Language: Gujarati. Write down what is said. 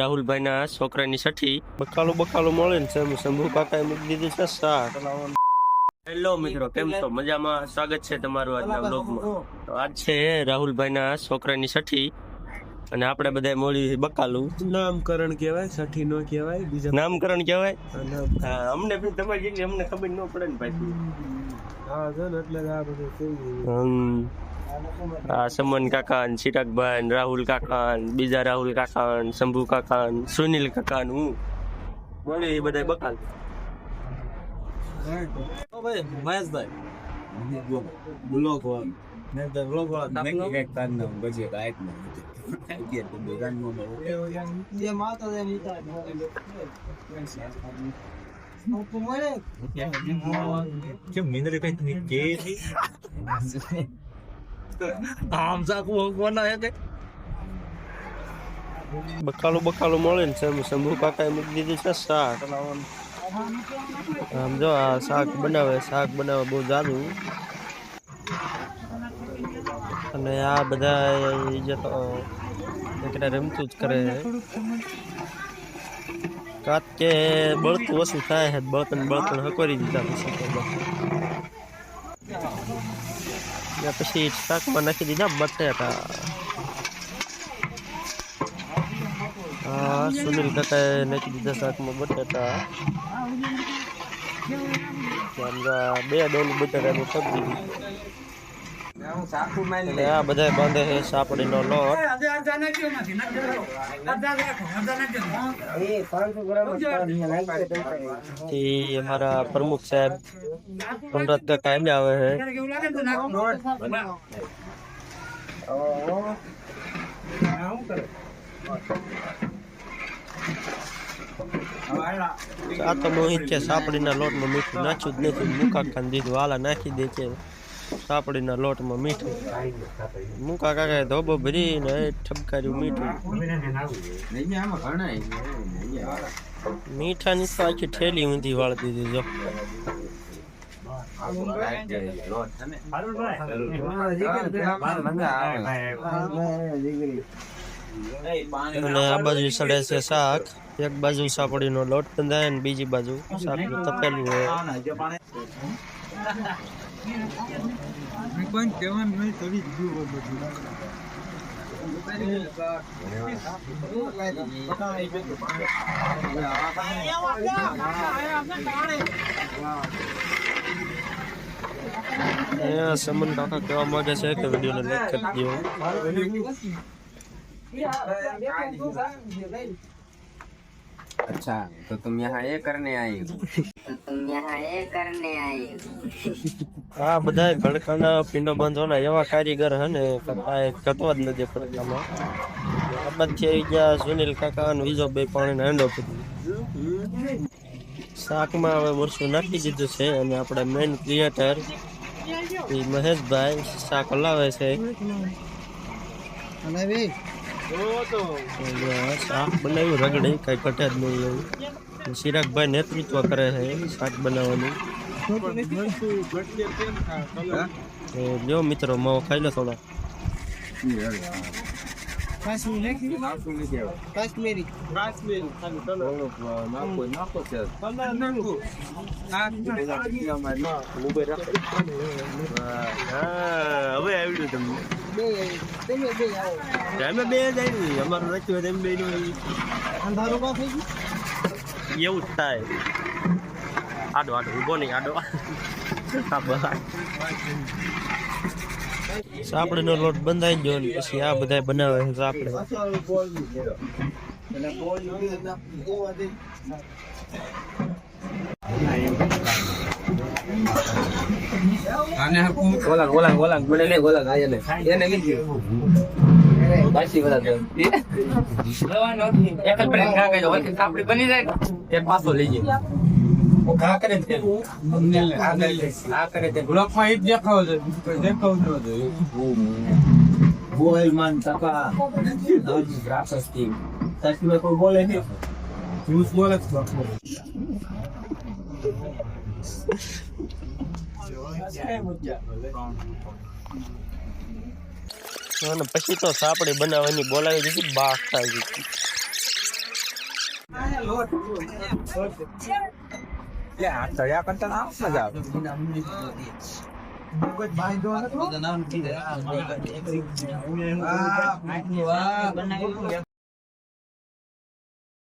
રાહુલભાઈ ના છોકરાની છઠ્ઠી બકાલું મળે ને શંભુ કાકાએ મૂકી દીધું છે શાક. હેલો મિત્રો, કેમ છો? મજામાં? સ્વાગત છે તમારું આજના બ્લોગમાં. તો આજ છે રાહુલભાઈ ના છોકરાની છઠ્ઠી અને આપણે બધા મોડી બકાલું. નામકરણ કહેવાય, છઠ્ઠી નો કહેવાય, બીજા નામકરણ કહેવાય. અમને બી તમારી જેટલી અમને ખબર ન પડે ને ભાઈ. હા છે ને, એટલે આ બધું થઈ ગયું. આ સમન કાકા, ચિરાગભાઈ, રાહુલ કાકા, બીજા રાહુલ કાકા, શંભુ કાકા, સુનિલ કાકા, હું મળી એ બધા બકાલ. ભાઈ મહેશભાઈ બ્લોક વાળા બકાલું મળે ને શંભુ કાકાએ મૂકી દીધું છે શાક. આમ જો આ શાક બનાવે બહુ જાદુ. અને આ બધા રમતું જ કરે છે. કાત કે બળતું ઓછું થાય છે, બળતણ હકોરી દીધા પછી શાકમાં નાખી દીધા બટેટા. હા, સુનિલ કાકાએ નાખી દીધા શાકમાં બટેટા. બે ડોલું બટેટાનું સબ્જી. અને આ બધા બાંધે છે સાપડીનો લોટ. અમારા પ્રમુખ સાહેબ અમૃત કાયમ આવે છે. આ તો મોહિત છે, સાપડીના લોટમાં મીઠું નાખ્યું જ નથી. મુકા ખાન દીધું, હાલા નાખી દે છે સાપડીના લોટમાં મીઠું. મુકા કાકાએ ધોબો ભરીને ઠપકાર્યું મીઠું. મીઠાની તો આખી ઠેલી ઊંધી વાળી દીધી જો. અને આ બાજુ સડે છે શાક. એક બાજુ સાપડીનો લોટ બંધાય ને બીજી બાજુ શાકનું તપેલું હોય. સમન કાકા કહેવા માંગે છે કે વિડીયોને લાઈક કરી દો. अच्छा, तो तुम यहाँ ये करने आए हो? આ બધા ગણકાના પિંડો બાંધવાના એવા કારીગર હે ને કાંઈ કતવા જ નથી પડતામાં. આ બાજુ આવી ગયા સુનિલ કાકા અને બીજો બે પાણીનો હેંડો પીધું. શાકમાં હવે મરચું નાખી દીધું છે અને આપણે મેઇન ક્રિએટર એ મહેશભાઈ શાક હલાવે છે. શાક બનાવ્યું રગડી, કઈ ઘટે જ નહીં એવું. ચિરાગભાઈ નેતૃત્વ કરે છે શાક બનાવવાનું. જો મિત્રો માવો ખાઈ લો થોડા. હવે આવ્યું તમને બે જ આવી. અમારું રાખ્યું એમ બે એવું જ થાય. આડો ઉભો નહીં આડો. સાપડીનો લોટ બંધાઈ ગયો ને પછી આ બધા બનાવે છે સાપડે. गोला बड़े गोला गाय ने ये नहीं बासी वाला एक प्लेट खा के जो सापड़ी बनी जाए एक पासो लीजिए वो खा करे थे आ करे थे ब्लॉक में एक देखो वो मान तका ग्राफस्टी सच में कोई बोले नहीं यूज बोले અને પછી તો સાપડી બનાવવાની બોલાવી દીધી બાખતા દીધી. આ તળ્યા કરતા ના મજા આવે